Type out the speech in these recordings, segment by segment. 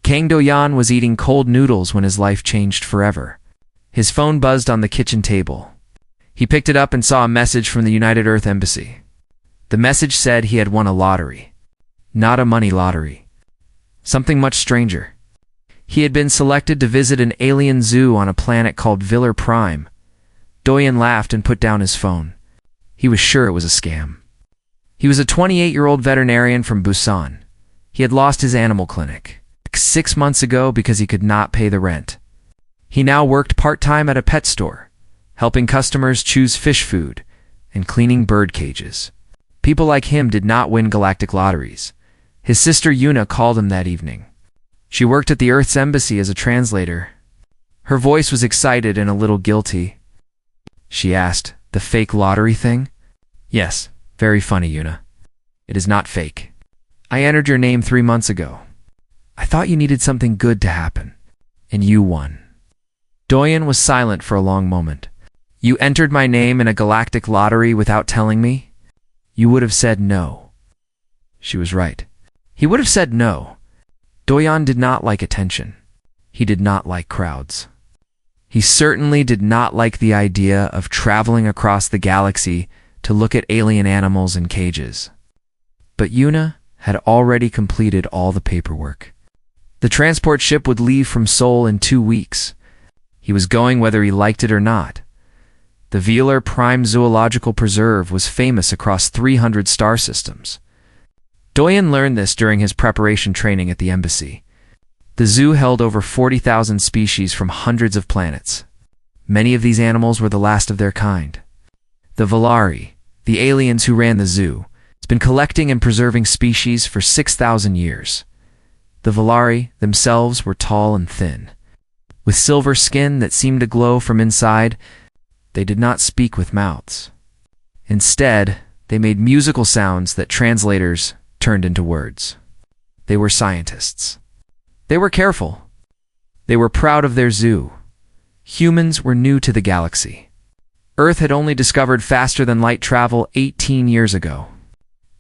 Kang Do-yan was eating cold noodles when his life changed forever. His phone buzzed on the kitchen table. He picked it up and saw a message from the United Earth Embassy. The message said he had won a lottery. Not a money lottery. Something much stranger. He had been selected to visit an alien zoo on a planet called Viller Prime. Do-yan laughed and put down his phone. He was sure it was a scam. He was a 28-year-old veterinarian from Busan. He had lost his animal clinic 6 months ago because he could not pay the rent. He now worked part-time at a pet store, helping customers choose fish food and cleaning bird cages. People like him did not win galactic lotteries. His sister Yuna called him that evening. She worked at the Earth's embassy as a translator. Her voice was excited and a little guilty. She asked, "The fake lottery thing?" "Yes, very funny, Yuna. It is not fake. I entered your name 3 months ago. I thought you needed something good to happen, and you won." Do-yan was silent for a long moment. "You entered my name in a galactic lottery without telling me? You would have said no." She was right. He would have said no. Do-yan did not like attention. He did not like crowds. He certainly did not like the idea of traveling across the galaxy to look at alien animals in cages. But Yuna had already completed all the paperwork. The transport ship would leave from Seoul in 2 weeks. He was going whether he liked it or not. The Viller Prime Zoological Preserve was famous across 300 star systems. Do-yan learned this during his preparation training at the embassy. The zoo held over 40,000 species from hundreds of planets. Many of these animals were the last of their kind. The Valari, the aliens who ran the zoo, has been collecting and preserving species for 6,000 years. The Valari themselves were tall and thin. With silver skin that seemed to glow from inside, they did not speak with mouths. Instead, they made musical sounds that translators turned into words. They were scientists. They were careful. They were proud of their zoo. Humans were new to the galaxy. Earth had only discovered faster-than-light travel 18 years ago.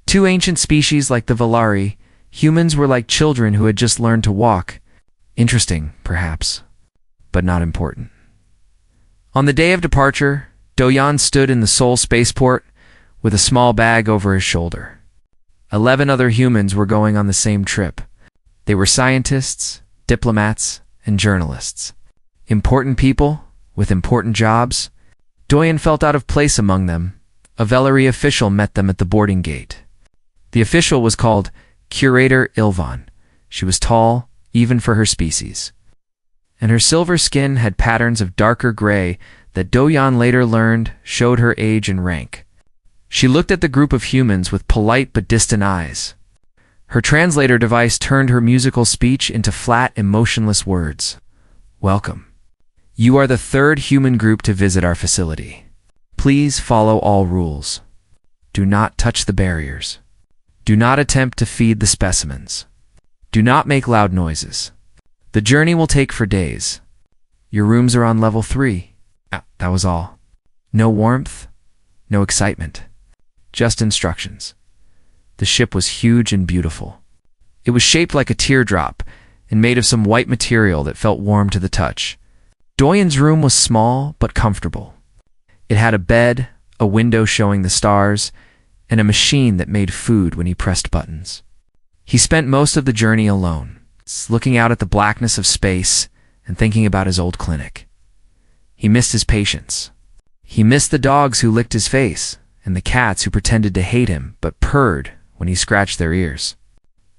To ancient species like the Valari, humans were like children who had just learned to walk. Interesting, perhaps, but not important. On the day of departure, Do-yan stood in the Seoul spaceport with a small bag over his shoulder. 11 other humans were going on the same trip. They were scientists, diplomats, and journalists. Important people with important jobs. Do-yan felt out of place among them. A Valari official met them at the boarding gate. The official was called Curator Ilvan. She was tall, even for her species. And her silver skin had patterns of darker gray that Do-yan later learned showed her age and rank. She looked at the group of humans with polite but distant eyes. Her translator device turned her musical speech into flat, emotionless words. "Welcome. You are the 3rd human group to visit our facility. Please follow all rules. Do not touch the barriers. Do not attempt to feed the specimens. Do not make loud noises. The journey will take for days. Your rooms are on level 3. That was all. No warmth, no excitement. Just instructions." The ship was huge and beautiful. It was shaped like a teardrop and made of some white material that felt warm to the touch. Do-yan's room was small but comfortable. It had a bed, a window showing the stars, and a machine that made food when he pressed buttons. He spent most of the journey alone, looking out at the blackness of space and thinking about his old clinic. He missed his patients. He missed the dogs who licked his face and the cats who pretended to hate him but purred when he scratched their ears.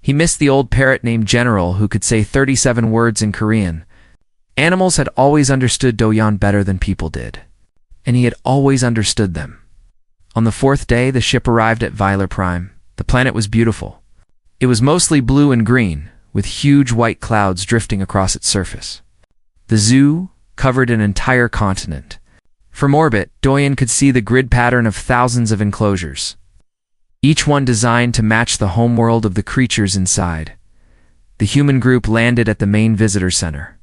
He missed the old parrot named General who could say 37 words in Korean. Animals had always understood Do-yan better than people did, and he had always understood them. On the 4th day, the ship arrived at Viller Prime. The planet was beautiful. It was mostly blue and green, with huge white clouds drifting across its surface. The zoo covered an entire continent. From orbit, Do-yan could see the grid pattern of thousands of enclosures, each one designed to match the homeworld of the creatures inside. The human group landed at the main visitor center.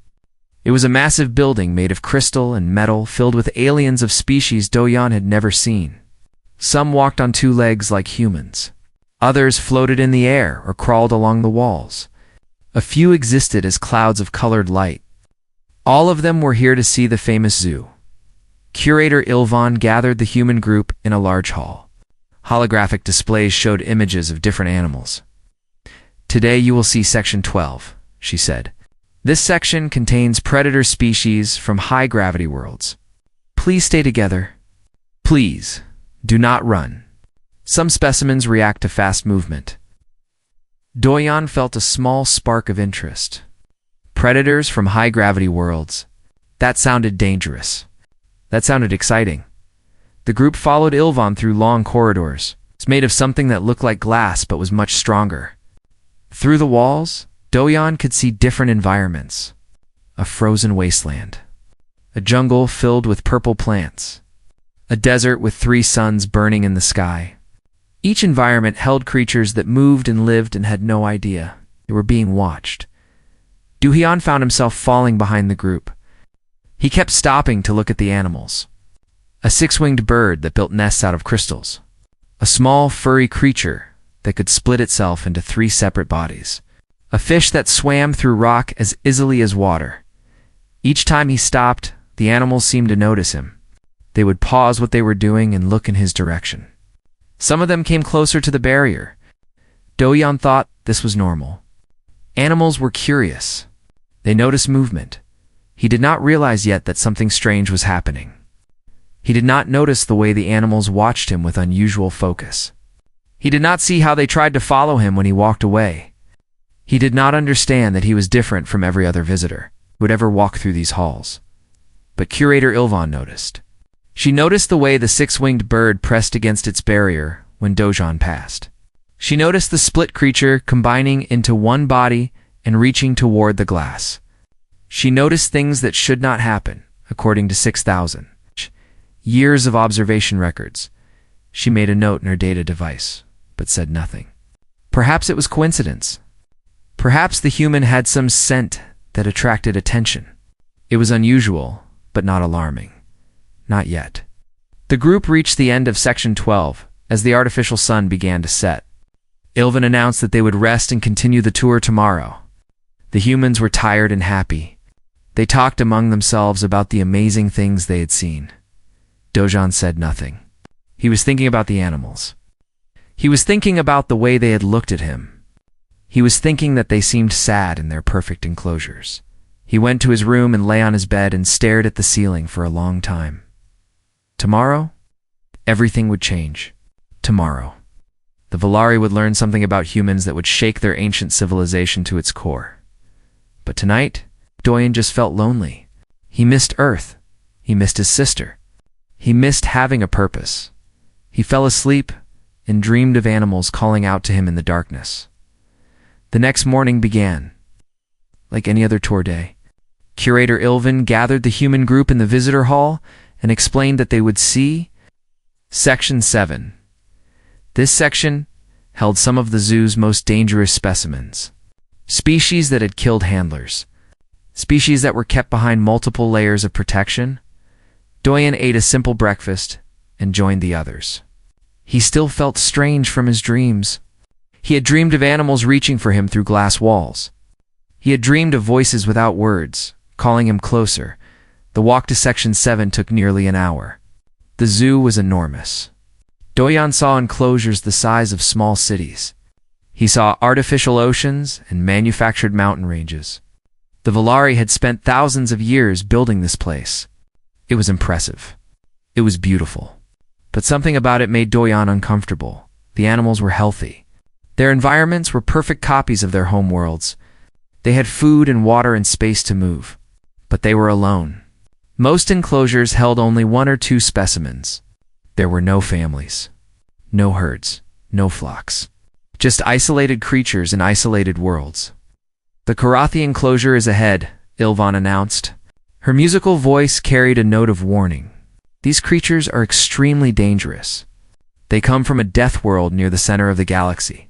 It was a massive building made of crystal and metal filled with aliens of species Do-yan had never seen. Some walked on 2 legs like humans. Others floated in the air or crawled along the walls. A few existed as clouds of colored light. All of them were here to see the famous zoo. Curator Ilvan gathered the human group in a large hall. Holographic displays showed images of different animals. "Today you will see Section 12, she said. "This section contains predator species from high-gravity worlds. Please stay together. Please, do not run. Some specimens react to fast movement." Doyan felt a small spark of interest. Predators from high-gravity worlds. That sounded dangerous. That sounded exciting. The group followed Ilvan through long corridors. It's made of something that looked like glass but was much stronger. Through the walls, Doyan could see different environments. A frozen wasteland. A jungle filled with purple plants. A desert with 3 suns burning in the sky. Each environment held creatures that moved and lived and had no idea they were being watched. Doyan found himself falling behind the group. He kept stopping to look at the animals. A 6-winged bird that built nests out of crystals. A small, furry creature that could split itself into 3 separate bodies. A fish that swam through rock as easily as water. Each time he stopped, the animals seemed to notice him. They would pause what they were doing and look in his direction. Some of them came closer to the barrier. Doyan thought this was normal. Animals were curious. They noticed movement. He did not realize yet that something strange was happening. He did not notice the way the animals watched him with unusual focus. He did not see how they tried to follow him when he walked away. He did not understand that he was different from every other visitor who would ever walk through these halls. But Curator Ilvan noticed. She noticed the way the 6-winged bird pressed against its barrier when Dojan passed. She noticed the split creature combining into one body and reaching toward the glass. She noticed things that should not happen, according to 6,000 years of observation records. She made a note in her data device, but said nothing. Perhaps it was coincidence. Perhaps the human had some scent that attracted attention. It was unusual, but not alarming. Not yet. The group reached the end of Section 12 as the artificial sun began to set. Ilvan announced that they would rest and continue the tour tomorrow. The humans were tired and happy. They talked among themselves about the amazing things they had seen. Dojan said nothing. He was thinking about the animals. He was thinking about the way they had looked at him. He was thinking that they seemed sad in their perfect enclosures. He went to his room and lay on his bed and stared at the ceiling for a long time. Tomorrow, everything would change. Tomorrow, the Volari would learn something about humans that would shake their ancient civilization to its core. But tonight, Doyan just felt lonely. He missed Earth. He missed his sister. He missed having a purpose. He fell asleep and dreamed of animals calling out to him in the darkness. The next morning began. Like any other tour day, Curator Ilvan gathered the human group in the visitor hall and explained that they would see Section 7. This section held some of the zoo's most dangerous specimens. Species that had killed handlers. Species that were kept behind multiple layers of protection. Doyan ate a simple breakfast and joined the others. He still felt strange from his dreams. He had dreamed of animals reaching for him through glass walls. He had dreamed of voices without words, calling him closer. The walk to Section 7 took nearly an hour. The zoo was enormous. Doyan saw enclosures the size of small cities. He saw artificial oceans and manufactured mountain ranges. The Volari had spent thousands of years building this place. It was impressive. It was beautiful. But something about it made Doyan uncomfortable. The animals were healthy. Their environments were perfect copies of their home worlds. They had food and water and space to move. But they were alone. Most enclosures held only 1 or 2 specimens. There were no families, no herds, no flocks. Just isolated creatures in isolated worlds. "The Karathi enclosure is ahead," Ilvan announced. Her musical voice carried a note of warning. These creatures are extremely dangerous. They come from a death world near the center of the galaxy.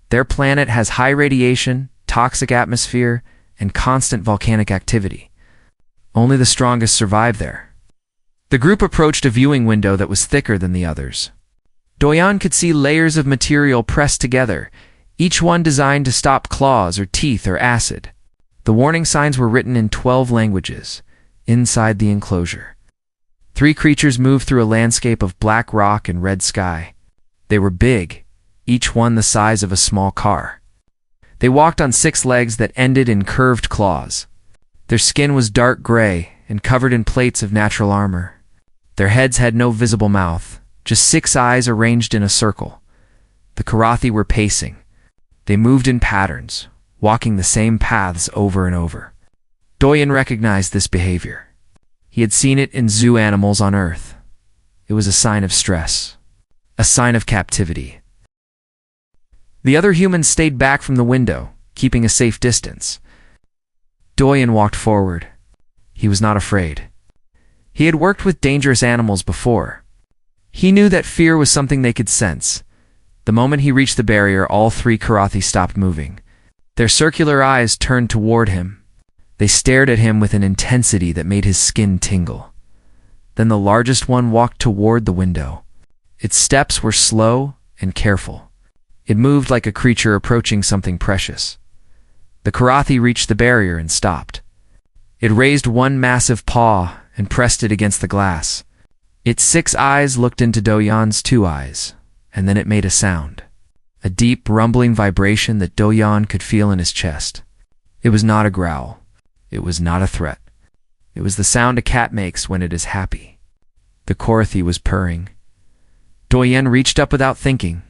Their planet has high radiation, toxic atmosphere, and constant volcanic activity. Only the strongest survive there. The group approached a viewing window that was thicker than the others. Doyan could see layers of material pressed together, each one designed to stop claws or teeth or acid. The warning signs were written in 12 languages, inside the enclosure. 3 creatures moved through a landscape of black rock and red sky. They were big, each one the size of a small car. They walked on 6 legs that ended in curved claws. Their skin was dark gray and covered in plates of natural armor. Their heads had no visible mouth, just 6 eyes arranged in a circle. The Karathi were pacing. They moved in patterns, walking the same paths over and over. Doyen recognized this behavior. He had seen it in zoo animals on Earth. It was a sign of stress, a sign of captivity. The other humans stayed back from the window, keeping a safe distance. Doyen walked forward. He was not afraid. He had worked with dangerous animals before. He knew that fear was something they could sense. The moment he reached the barrier, all 3 Karathi stopped moving. Their circular eyes turned toward him. They stared at him with an intensity that made his skin tingle. Then the largest one walked toward the window. Its steps were slow and careful. It moved like a creature approaching something precious. The Karathi reached the barrier and stopped. It raised one massive paw and pressed it against the glass. Its 6 eyes looked into Doyan's 2 eyes, and then it made a sound. A deep, rumbling vibration that Doyan could feel in his chest. It was not a growl. It was not a threat. It was the sound a cat makes when it is happy. The Karathi was purring. Doyen reached up without thinking.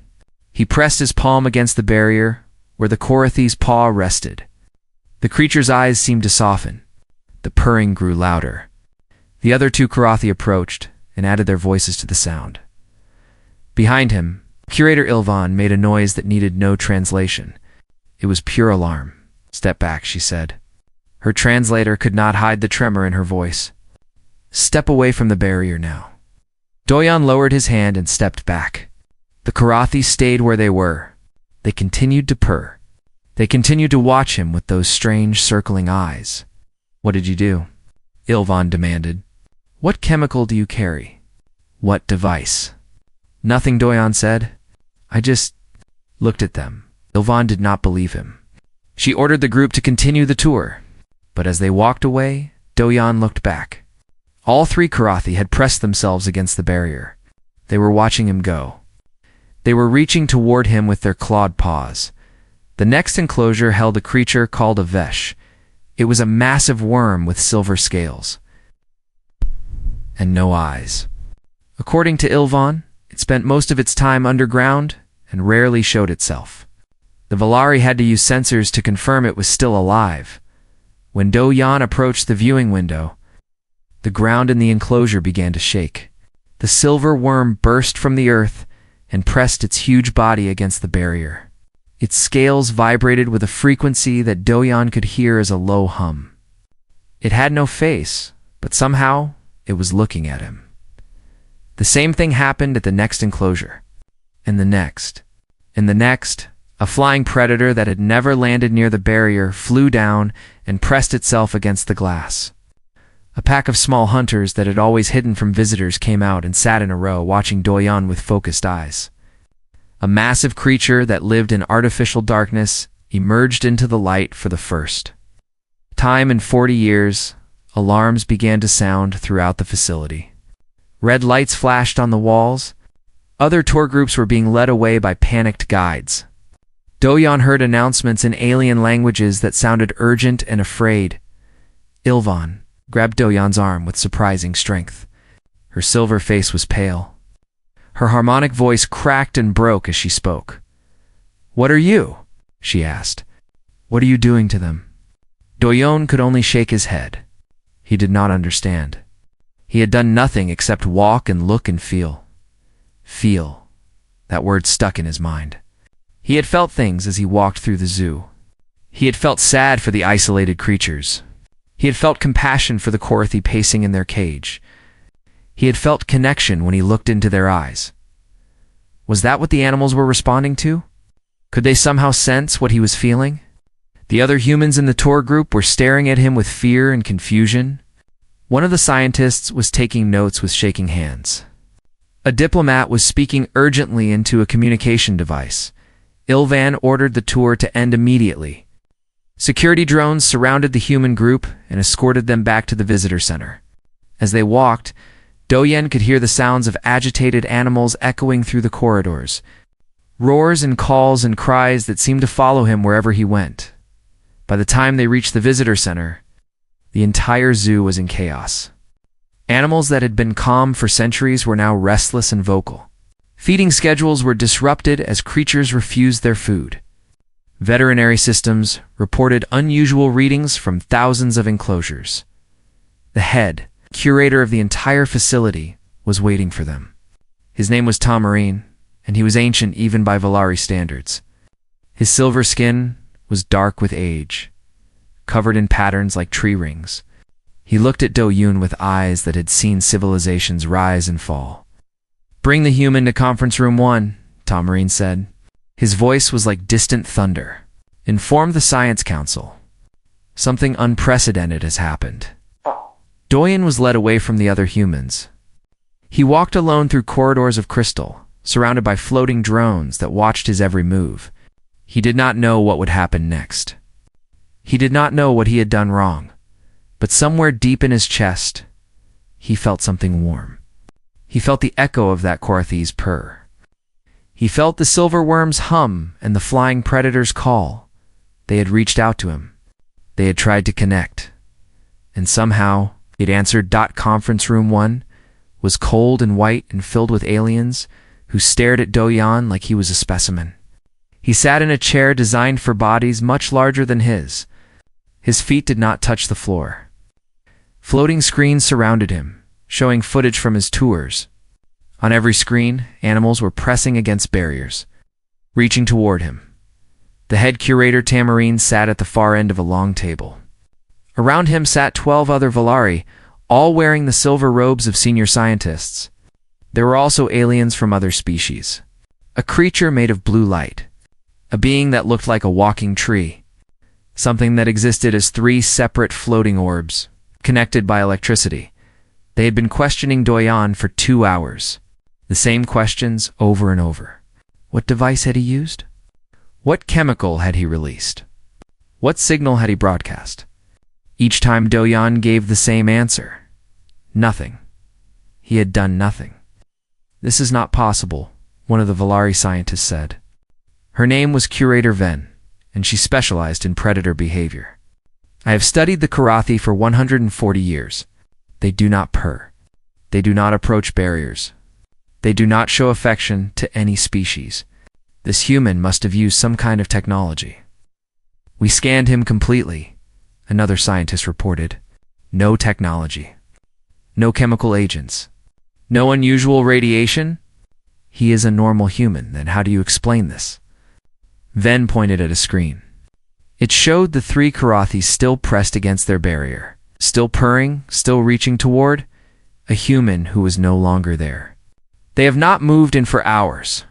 He pressed his palm against the barrier, where the Karathi's paw rested. The creature's eyes seemed to soften. The purring grew louder. The other 2 Karathi approached and added their voices to the sound. Behind him, Curator Ilvan made a noise that needed no translation. It was pure alarm. "Step back," she said. Her translator could not hide the tremor in her voice. "Step away from the barrier now." Doyan lowered his hand and stepped back. The Karathi stayed where they were. They continued to purr. They continued to watch him with those strange circling eyes. "What did you do?" Ilvan demanded. "What chemical do you carry? What device?" "Nothing," Doyan said. "I just looked at them." Ilvan did not believe him. She ordered the group to continue the tour. But as they walked away, Doyan looked back. All 3 Karathi had pressed themselves against the barrier. They were watching him go. They were reaching toward him with their clawed paws. The next enclosure held a creature called a Vesh. It was a massive worm with silver scales and no eyes. According to Ilvan, it spent most of its time underground and rarely showed itself. The Valari had to use sensors to confirm it was still alive. When Doyan approached the viewing window, the ground in the enclosure began to shake. The silver worm burst from the earth and pressed its huge body against the barrier. Its scales vibrated with a frequency that Doyan could hear as a low hum. It had no face, but somehow it was looking at him. The same thing happened at the next enclosure, and the next, and the next. A flying predator that had never landed near the barrier flew down and pressed itself against the glass. A pack of small hunters that had always hidden from visitors came out and sat in a row watching Doyan with focused eyes. A massive creature that lived in artificial darkness emerged into the light for the first time in 40 years. Alarms began to sound throughout the facility. Red lights flashed on the walls. Other tour groups were being led away by panicked guides. Doyan heard announcements in alien languages that sounded urgent and afraid. Ilvan grabbed Doyan's arm with surprising strength. Her silver face was pale. Her harmonic voice cracked and broke as she spoke. "What are you?" she asked. "What are you doing to them?" Doyan could only shake his head. He did not understand. He had done nothing except walk and look and feel. Feel. That word stuck in his mind. He had felt things as he walked through the zoo. He had felt sad for the isolated creatures. He had felt compassion for the Karathi pacing in their cage. He had felt connection when he looked into their eyes. Was that what the animals were responding to? Could they somehow sense what he was feeling? The other humans in the tour group were staring at him with fear and confusion. One of the scientists was taking notes with shaking hands. A diplomat was speaking urgently into a communication device. Ilvan ordered the tour to end immediately. Security drones surrounded the human group and escorted them back to the visitor center. As they walked, Doyen could hear the sounds of agitated animals echoing through the corridors, roars and calls and cries that seemed to follow him wherever he went. By the time they reached the visitor center, the entire zoo was in chaos. Animals that had been calm for centuries were now restless and vocal. Feeding schedules were disrupted as creatures refused their food. Veterinary systems reported unusual readings from thousands of enclosures. The head curator of the entire facility was waiting for them. His name was Tamarine, and he was ancient even by Valari standards. His silver skin was dark with age, covered in patterns like tree rings. He looked at Do-Yoon with eyes that had seen civilizations rise and fall. "Bring the human to conference room 1, Tamarine said. His voice was like distant thunder. "Inform the Science Council. Something unprecedented has happened." Doyen was led away from the other humans. He walked alone through corridors of crystal, surrounded by floating drones that watched his every move. He did not know what would happen next. He did not know what he had done wrong, but somewhere deep in his chest, he felt something warm. He felt the echo of that Korath's purr. He felt the silverworm's hum and the flying predator's call. They had reached out to him. They had tried to connect. And somehow, it answered. Conference room 1 was cold and white and filled with aliens who stared at Doyen like he was a specimen. He sat in a chair designed for bodies much larger than his. His feet did not touch the floor. Floating screens surrounded him, showing footage from his tours. On every screen, animals were pressing against barriers, reaching toward him. The head curator Tamarine sat at the far end of a long table. Around him sat 12 other Valari, all wearing the silver robes of senior scientists. There were also aliens from other species. A creature made of blue light. A being that looked like a walking tree. Something that existed as 3 separate floating orbs, connected by electricity. They had been questioning Doyen for 2 hours. The same questions over and over. What device had he used? What chemical had he released? What signal had he broadcast? Each time Doyen gave the same answer. Nothing. He had done nothing. "This is not possible," one of the Valari scientists said. Her name was Curator Ven, and she specialized in predator behavior. "I have studied the Korathi for 140 years. They do not purr. They do not approach barriers. They do not show affection to any species. This human must have used some kind of technology." "We scanned him completely," another scientist reported. "No technology. No chemical agents. No unusual radiation. He is a normal human, then how do you explain this?" Ven pointed at a screen. It showed the 3 Korathis still pressed against their barrier, still purring, still reaching toward a human who was no longer there. "They have not moved in for hours.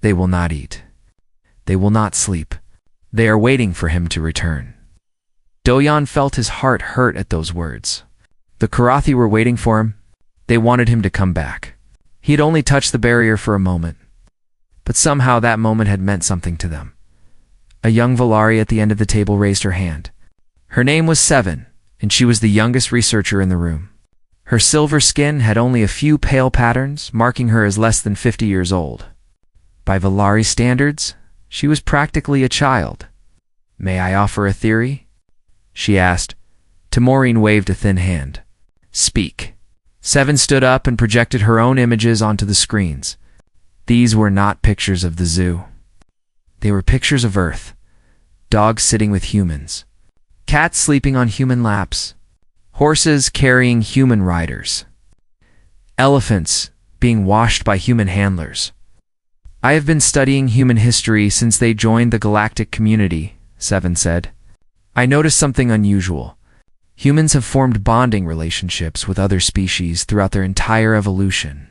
They will not eat. They will not sleep. They are waiting for him to return." Doyen felt his heart hurt at those words. The Korathi were waiting for him. They wanted him to come back. He had only touched the barrier for a moment, but somehow that moment had meant something to them. A young Valari at the end of the table raised her hand. Her name was Seven, and she was the youngest researcher in the room. Her silver skin had only a few pale patterns, marking her as less than 50 years old. By Valari standards, she was practically a child. "May I offer a theory?" she asked. Tamarine waved a thin hand. "Speak." Seven stood up and projected her own images onto the screens. These were not pictures of the zoo. They were pictures of Earth. Dogs sitting with humans. Cats sleeping on human laps. Horses carrying human riders. Elephants being washed by human handlers. "I have been studying human history since they joined the galactic community," Seven said. "I noticed something unusual. Humans have formed bonding relationships with other species throughout their entire evolution.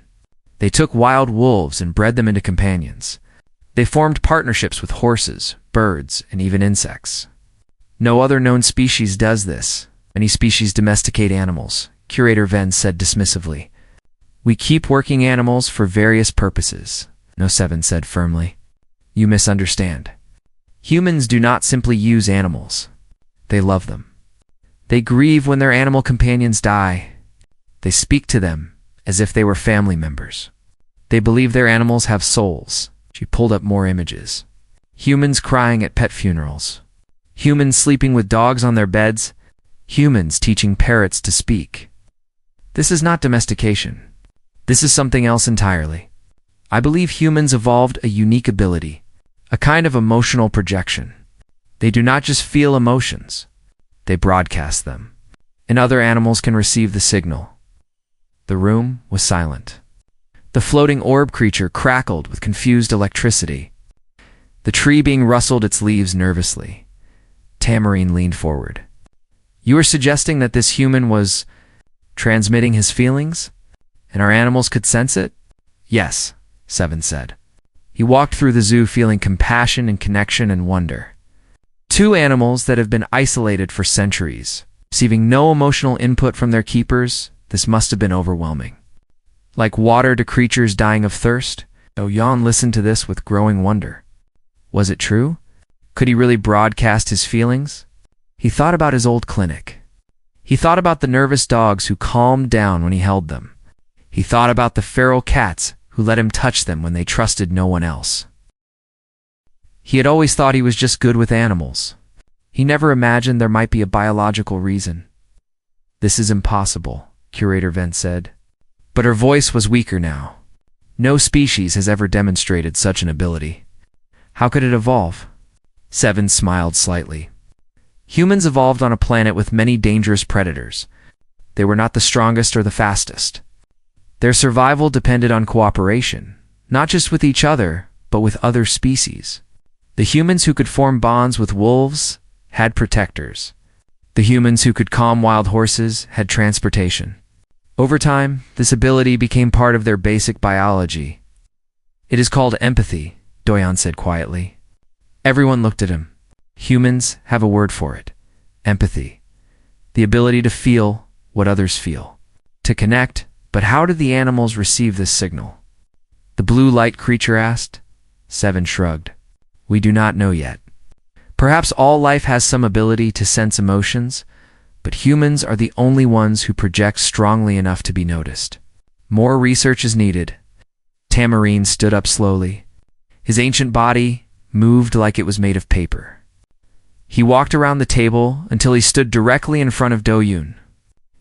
They took wild wolves and bred them into companions. They formed partnerships with horses, birds, and even insects. No other known species does this. Many species domesticate animals," Curator Ven said dismissively. "We keep working animals for various purposes," No Seven said firmly. You misunderstand. Humans do not simply use animals. They love them. They grieve when their animal companions die. They speak to them as if they were family members. They believe their animals have souls. She pulled up more images. Humans crying at pet funerals. Humans sleeping with dogs on their beds. Humans teaching parrots to speak. This is not domestication. This is something else entirely. I believe humans evolved a unique ability, a kind of emotional projection. They do not just feel emotions, they broadcast them, and other animals can receive the signal. The room was silent. The floating orb creature crackled with confused electricity. The tree being rustled its leaves nervously. Tamarine leaned forward. You are suggesting that this human was transmitting his feelings, and our animals could sense it? Yes, Seven said. He walked through the zoo feeling compassion and connection and wonder. Two animals that have been isolated for centuries, receiving no emotional input from their keepers, this must have been overwhelming. Like water to creatures dying of thirst, Oyan listened to this with growing wonder. Was it true? Could he really broadcast his feelings? He thought about his old clinic. He thought about the nervous dogs who calmed down when he held them. He thought about the feral cats who let him touch them when they trusted no one else. He had always thought he was just good with animals. He never imagined there might be a biological reason. This is impossible, Curator Vent said. But her voice was weaker now. No species has ever demonstrated such an ability. How could it evolve? Seven smiled slightly. Humans evolved on a planet with many dangerous predators. They were not the strongest or the fastest. Their survival depended on cooperation, not just with each other, but with other species. The humans who could form bonds with wolves had protectors. The humans who could calm wild horses had transportation. Over time, this ability became part of their basic biology. It is called empathy, Doyon said quietly. Everyone looked at him. Humans have a word for it. Empathy. The ability to feel what others feel. To connect, but how did the animals receive this signal? The blue light creature asked. Seven shrugged. We do not know yet. Perhaps all life has some ability to sense emotions, but humans are the only ones who project strongly enough to be noticed. More research is needed. Tamarine stood up slowly. His ancient body moved like it was made of paper. He walked around the table until he stood directly in front of Do-yoon.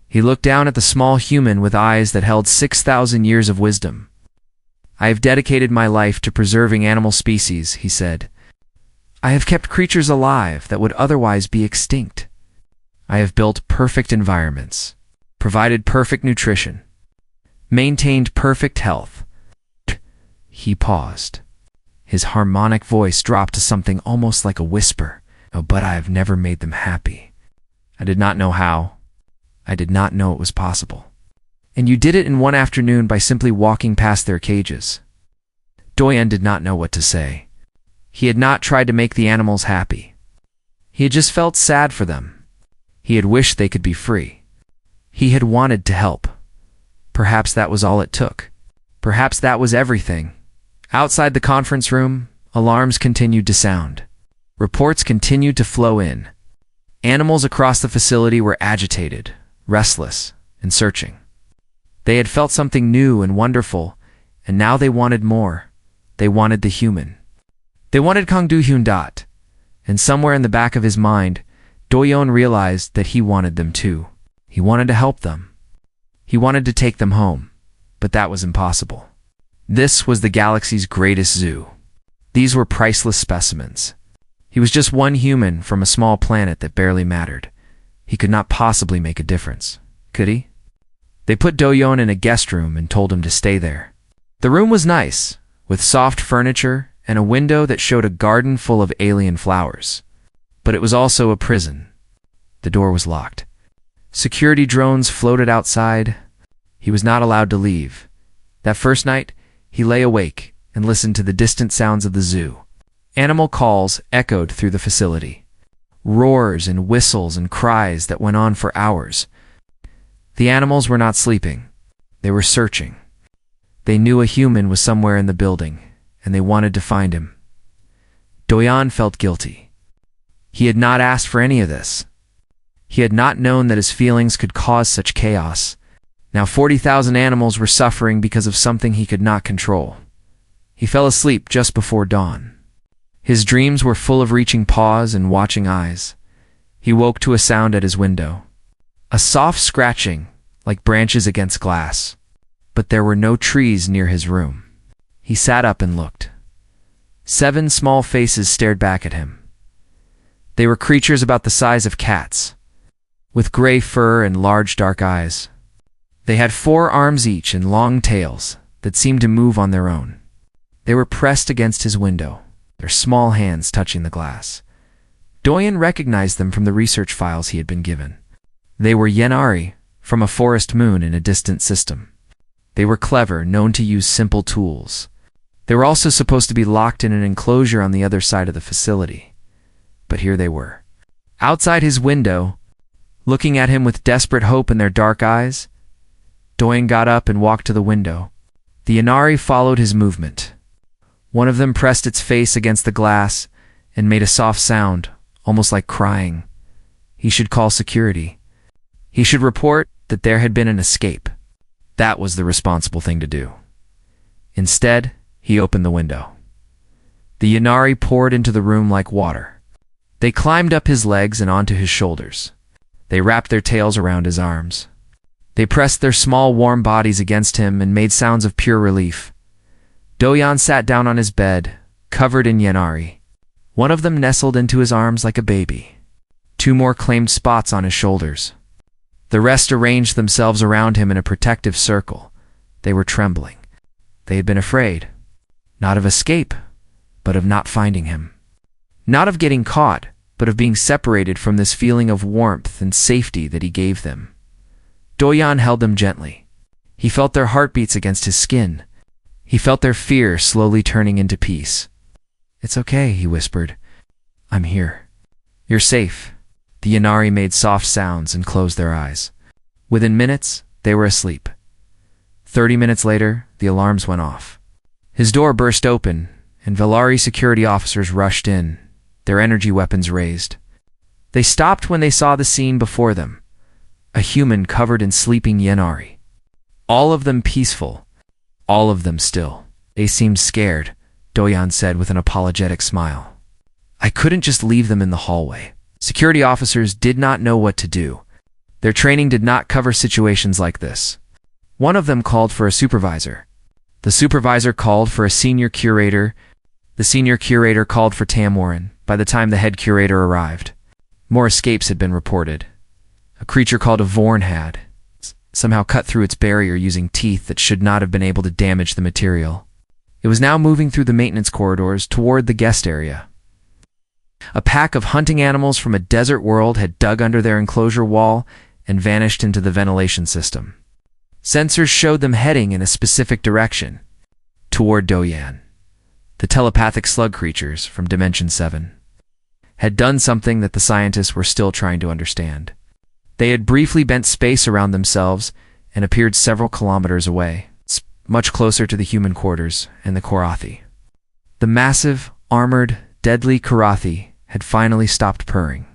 He looked down at the small human with eyes that held 6,000 years of wisdom. I have dedicated my life to preserving animal species, he said. I have kept creatures alive that would otherwise be extinct. I have built perfect environments, provided perfect nutrition, maintained perfect health. He paused. His harmonic voice dropped to something almost like a whisper. Oh, but I have never made them happy. I did not know how. I did not know it was possible. And you did it in one afternoon by simply walking past their cages. Doyen did not know what to say. He had not tried to make the animals happy. He had just felt sad for them. He had wished they could be free. He had wanted to help. Perhaps that was all it took. Perhaps that was everything. Outside the conference room, alarms continued to sound. Reports continued to flow in. Animals across the facility were agitated, restless, and searching. They had felt something new and wonderful, and now they wanted more. They wanted the human. They wanted Kang Do-hyun Dot, and somewhere in the back of his mind, Do-yeon realized that he wanted them too. He wanted to help them. He wanted to take them home, but that was impossible. This was the galaxy's greatest zoo. These were priceless specimens. He was just one human from a small planet that barely mattered. He could not possibly make a difference, could he? They put Do-yeon in a guest room and told him to stay there. The room was nice, with soft furniture and a window that showed a garden full of alien flowers. But it was also a prison. The door was locked. Security drones floated outside. He was not allowed to leave. That first night, he lay awake and listened to the distant sounds of the zoo. Animal calls echoed through the facility. Roars and whistles and cries that went on for hours. The animals were not sleeping. They were searching. They knew a human was somewhere in the building, and they wanted to find him. Doyan felt guilty. He had not asked for any of this. He had not known that his feelings could cause such chaos. Now 40,000 animals were suffering because of something he could not control. He fell asleep just before dawn. His dreams were full of reaching paws and watching eyes. He woke to a sound at his window. A soft scratching, like branches against glass. But there were no trees near his room. He sat up and looked. 7 small faces stared back at him. They were creatures about the size of cats, with gray fur and large dark eyes. They had 4 arms each and long tails that seemed to move on their own. They were pressed against his window, their small hands touching the glass. Doyan recognized them from the research files he had been given. They were Yenari, from a forest moon in a distant system. They were clever, known to use simple tools. They were also supposed to be locked in an enclosure on the other side of the facility. But here they were. Outside his window, looking at him with desperate hope in their dark eyes, Doyan got up and walked to the window. The Yenari followed his movement. One of them pressed its face against the glass and made a soft sound, almost like crying. He should call security. He should report that there had been an escape. That was the responsible thing to do. Instead, he opened the window. The Yenari poured into the room like water. They climbed up his legs and onto his shoulders. They wrapped their tails around his arms. They pressed their small warm bodies against him and made sounds of pure relief. Doyan sat down on his bed, covered in Yenari. One of them nestled into his arms like a baby. 2 more claimed spots on his shoulders. The rest arranged themselves around him in a protective circle. They were trembling. They had been afraid. Not of escape, but of not finding him. Not of getting caught, but of being separated from this feeling of warmth and safety that he gave them. Doyan held them gently. He felt their heartbeats against his skin. He felt their fear slowly turning into peace. "It's okay," he whispered. "I'm here. You're safe." The Yenari made soft sounds and closed their eyes. Within minutes, they were asleep. 30 minutes later, the alarms went off. His door burst open, and Velari security officers rushed in, their energy weapons raised. They stopped when they saw the scene before them. A human covered in sleeping Yenari. All of them peaceful. All of them still. "They seemed scared," Doyan said with an apologetic smile. "I couldn't just leave them in the hallway." Security officers did not know what to do. Their training did not cover situations like this. One of them called for a supervisor. The supervisor called for a senior curator. The senior curator called for Tamorin. By the time the head curator arrived, more escapes had been reported. A creature called a Vorn had somehow cut through its barrier using teeth that should not have been able to damage the material. It was now moving through the maintenance corridors toward the guest area. A pack of hunting animals from a desert world had dug under their enclosure wall and vanished into the ventilation system. Sensors showed them heading in a specific direction, toward Doyan. The telepathic slug creatures from Dimension 7 had done something that the scientists were still trying to understand. They had briefly bent space around themselves and appeared several kilometers away, much closer to the human quarters and the Korathi. The massive, armored, deadly Korathi had finally stopped purring.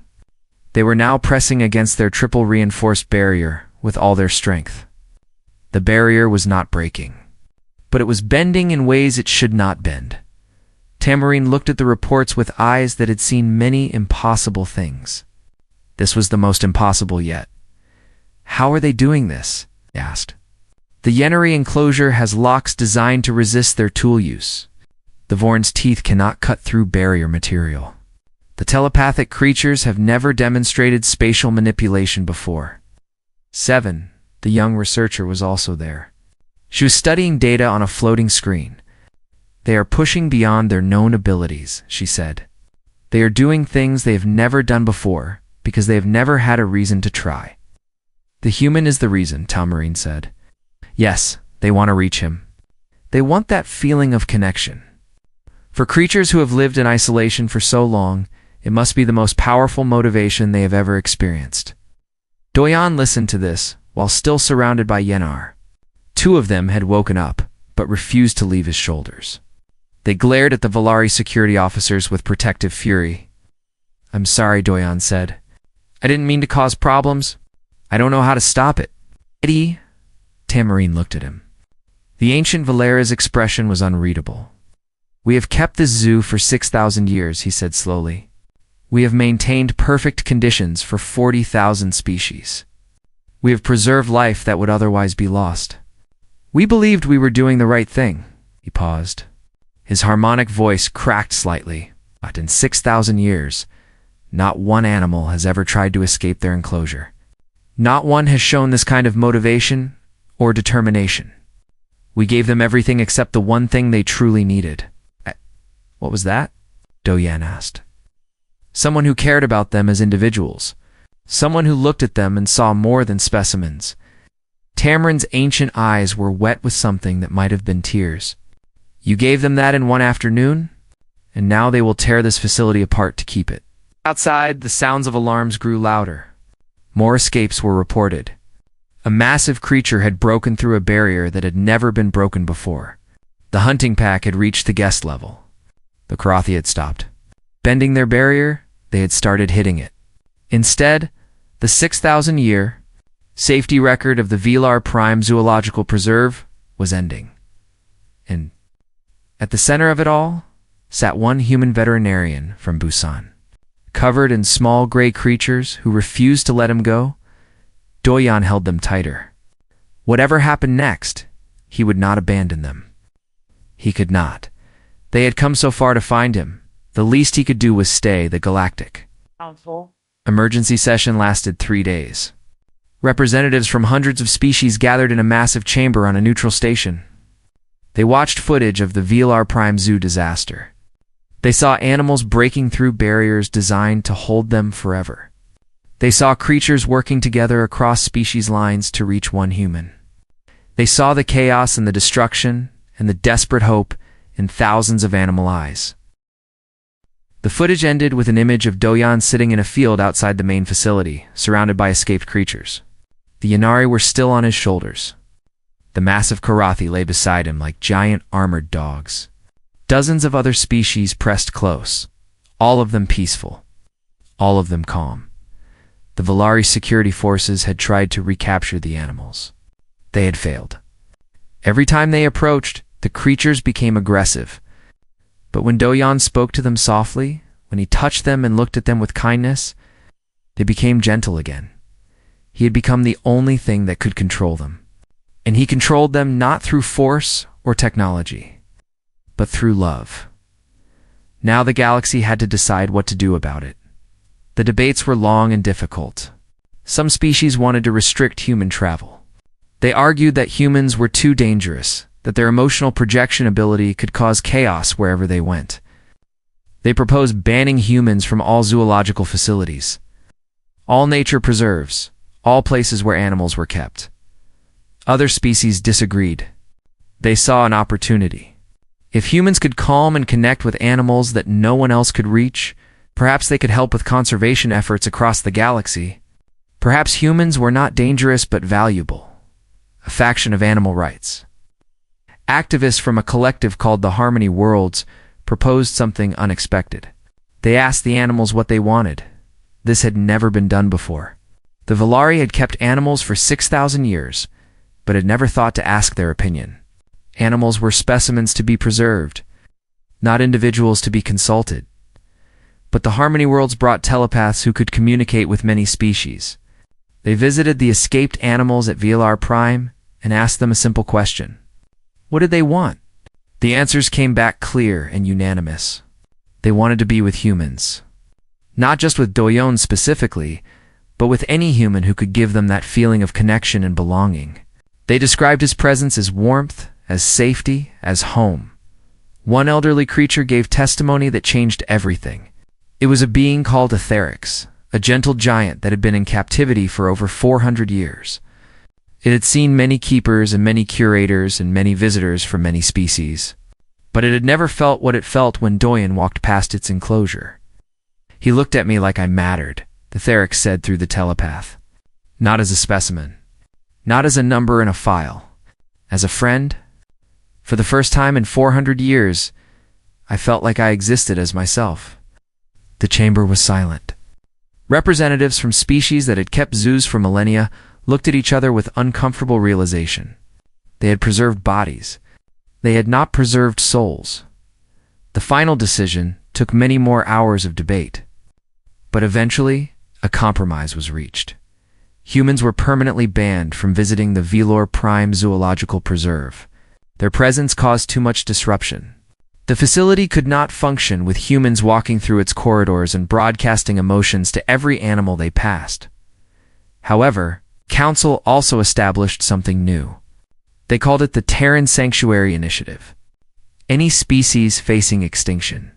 They were now pressing against their triple reinforced barrier with all their strength. The barrier was not breaking, but it was bending in ways it should not bend. Tamorin looked at the reports with eyes that had seen many impossible things. This was the most impossible yet. "How are they doing this?" he asked. "The Yenari enclosure has locks designed to resist their tool use. The Vorn's teeth cannot cut through barrier material. The telepathic creatures have never demonstrated spatial manipulation before." 7. The young researcher was also there. She was studying data on a floating screen. "They are pushing beyond their known abilities," she said. "They are doing things they have never done before because they have never had a reason to try." "The human is the reason," Tamorin said. "Yes, they want to reach him. They want that feeling of connection. For creatures who have lived in isolation for so long, it must be the most powerful motivation they have ever experienced." Doyan listened to this while still surrounded by Yenar. 2 of them had woken up, but refused to leave his shoulders. They glared at the Valari security officers with protective fury. "I'm sorry," Doyon said. "I didn't mean to cause problems. I don't know how to stop it." "Eddie?" Tamarine looked at him. The ancient Valera's expression was unreadable. "We have kept this zoo for 6,000 years," he said slowly. "We have maintained perfect conditions for 40,000 species. We have preserved life that would otherwise be lost. We believed we were doing the right thing." He paused. His harmonic voice cracked slightly. "But in 6,000 years, not one animal has ever tried to escape their enclosure. Not one has shown this kind of motivation or determination. We gave them everything except the one thing they truly needed." "What was that?" Doyen asked. "Someone who cared about them as individuals. Someone who looked at them and saw more than specimens." Tamarine's ancient eyes were wet with something that might have been tears. "You gave them that in one afternoon, and now they will tear this facility apart to keep it." Outside, the sounds of alarms grew louder. More escapes were reported. A massive creature had broken through a barrier that had never been broken before. The hunting pack had reached the guest level. The Karathi had stopped. Bending their barrier, they had started hitting it. Instead, the 6,000-year safety record of the Velar Prime Zoological Preserve was ending. And at the center of it all sat one human veterinarian from Busan. Covered in small gray creatures who refused to let him go, Doyon held them tighter. Whatever happened next, he would not abandon them. He could not. They had come so far to find him. The least he could do was stay the Galactic Council. Emergency session lasted 3 days. Representatives from hundreds of species gathered in a massive chamber on a neutral station. They watched footage of the Velar Prime Zoo disaster. They saw animals breaking through barriers designed to hold them forever. They saw creatures working together across species lines to reach one human. They saw the chaos and the destruction and the desperate hope in thousands of animal eyes. The footage ended with an image of Doyon sitting in a field outside the main facility, surrounded by escaped creatures. The Yanari were still on his shoulders. The massive Karathi lay beside him like giant armored dogs. Dozens of other species pressed close, all of them peaceful, all of them calm. The Valari security forces had tried to recapture the animals. They had failed. Every time they approached, the creatures became aggressive. But when Doyon spoke to them softly, when he touched them and looked at them with kindness, they became gentle again. He had become the only thing that could control them. And he controlled them not through force or technology, but through love. Now the galaxy had to decide what to do about it. The debates were long and difficult. Some species wanted to restrict human travel. They argued that humans were too dangerous, that their emotional projection ability could cause chaos wherever they went. They proposed banning humans from all zoological facilities, all nature preserves, all places where animals were kept. Other species disagreed. They saw an opportunity. If humans could calm and connect with animals that no one else could reach, perhaps they could help with conservation efforts across the galaxy. Perhaps humans were not dangerous but valuable. A faction of animal rights. Activists from a collective called the Harmony Worlds proposed something unexpected. They asked the animals what they wanted. This had never been done before. The Valari had kept animals for 6,000 years, but had never thought to ask their opinion. Animals were specimens to be preserved, not individuals to be consulted. But the Harmony Worlds brought telepaths who could communicate with many species. They visited the escaped animals at Velar Prime and asked them a simple question. What did they want? The answers came back clear and unanimous. They wanted to be with humans. Not just with Doyon specifically, but with any human who could give them that feeling of connection and belonging. They described his presence as warmth, as safety, as home. One elderly creature gave testimony that changed everything. It was a being called Etherix, a gentle giant that had been in captivity for over 400 years. It had seen many keepers and many curators and many visitors from many species, but it had never felt what it felt when Doyon walked past its enclosure. He looked at me like I mattered, Etherix said through the telepath. Not as a specimen, not as a number in a file, as a friend. For the first time in 400 years, I felt like I existed as myself. The chamber was silent. Representatives from species that had kept zoos for millennia looked at each other with uncomfortable realization. They had preserved bodies. They had not preserved souls. The final decision took many more hours of debate. But eventually, a compromise was reached. Humans were permanently banned from visiting the Velor Prime Zoological Preserve. Their presence caused too much disruption. The facility could not function with humans walking through its corridors and broadcasting emotions to every animal they passed. However, Council also established something new. They called it the Terran Sanctuary Initiative. Any species facing extinction,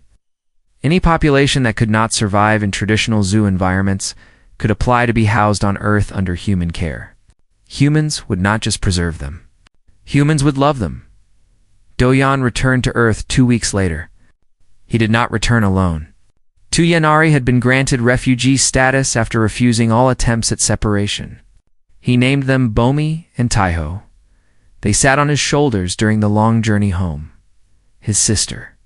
any population that could not survive in traditional zoo environments, could apply to be housed on Earth under human care. Humans would not just preserve them. Humans would love them. Do-Yan returned to Earth 2 weeks later. He did not return alone. 2 Yanari had been granted refugee status after refusing all attempts at separation. He named them Bomi and Taiho. They sat on his shoulders during the long journey home. His sister,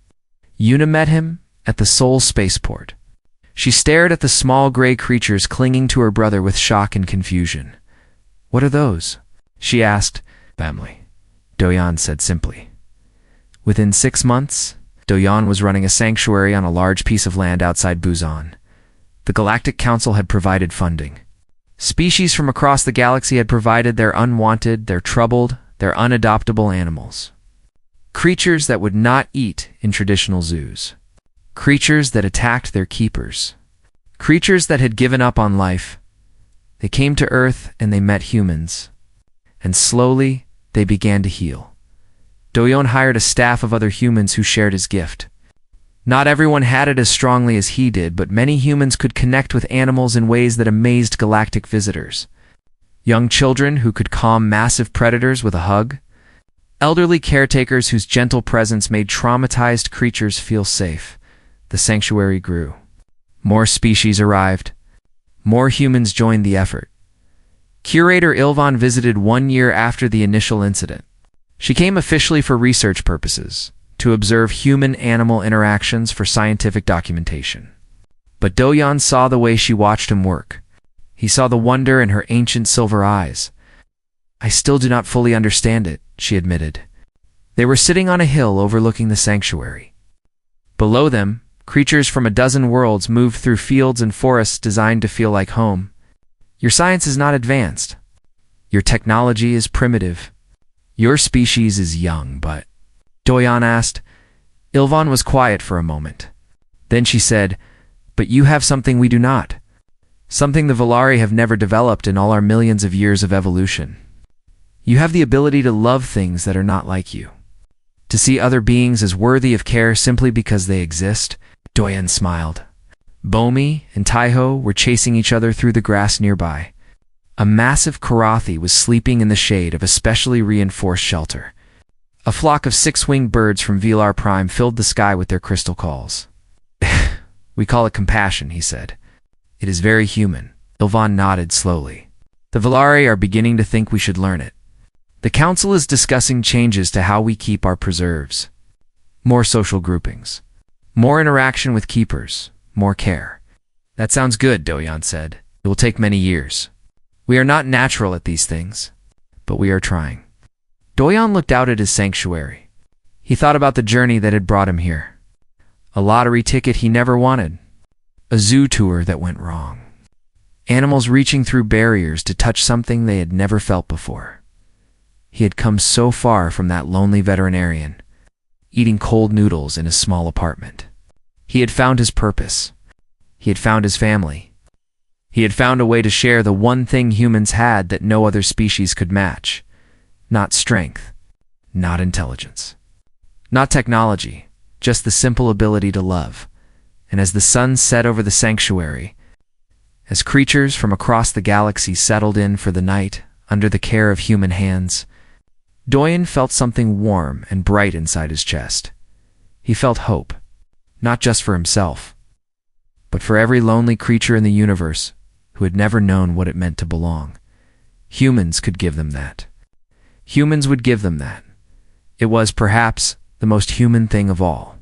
Yuna, met him at the Seoul spaceport. She stared at the small gray creatures clinging to her brother with shock and confusion. "What are those?" she asked. "Family," Do-Yan said simply. Within 6 months, Do-Yan was running a sanctuary on a large piece of land outside Busan. The Galactic Council had provided funding. Species from across the galaxy had provided their unwanted, their troubled, their unadoptable animals. Creatures that would not eat in traditional zoos. Creatures that attacked their keepers. Creatures that had given up on life. They came to Earth and they met humans. And slowly, they began to heal. Do-Yan hired a staff of other humans who shared his gift. Not everyone had it as strongly as he did, but many humans could connect with animals in ways that amazed galactic visitors. Young children who could calm massive predators with a hug. Elderly caretakers whose gentle presence made traumatized creatures feel safe. The sanctuary grew. More species arrived. More humans joined the effort. Curator Ilvan visited 1 year after the initial incident. She came officially for research purposes, to observe human-animal interactions for scientific documentation. But Do-Yan saw the way she watched him work. He saw the wonder in her ancient silver eyes. "I still do not fully understand it," she admitted. They were sitting on a hill overlooking the sanctuary. Below them, creatures from a dozen worlds moved through fields and forests designed to feel like home. "Your science is not advanced. Your technology is primitive. Your species is young, but—" Do-Yan asked. Ilvan was quiet for a moment. Then she said, "But you have something we do not. Something the Volari have never developed in all our millions of years of evolution. You have the ability to love things that are not like you. To see other beings as worthy of care simply because they exist." Do-Yan smiled. Bomi and Taiho were chasing each other through the grass nearby. A massive Karathi was sleeping in the shade of a specially reinforced shelter. A flock of 6-winged birds from Velar Prime filled the sky with their crystal calls. "We call it compassion," he said. "It is very human." Ilvan nodded slowly. "The Volari are beginning to think we should learn it. The Council is discussing changes to how we keep our preserves. More social groupings. More interaction with keepers. More care." "That sounds good," Do-Yan said. "It will take many years. We are not natural at these things, but we are trying." Do-Yan looked out at his sanctuary. He thought about the journey that had brought him here. A lottery ticket he never wanted. A zoo tour that went wrong. Animals reaching through barriers to touch something they had never felt before. He had come so far from that lonely veterinarian, eating cold noodles in a small apartment. He had found his purpose. He had found his family. He had found a way to share the one thing humans had that no other species could match. Not strength, not intelligence, not technology, just the simple ability to love. And as the sun set over the sanctuary, as creatures from across the galaxy settled in for the night under the care of human hands, Do-Yan felt something warm and bright inside his chest. He felt hope, not just for himself, but for every lonely creature in the universe who had never known what it meant to belong. Humans could give them that. Humans would give them that. It was, perhaps, the most human thing of all.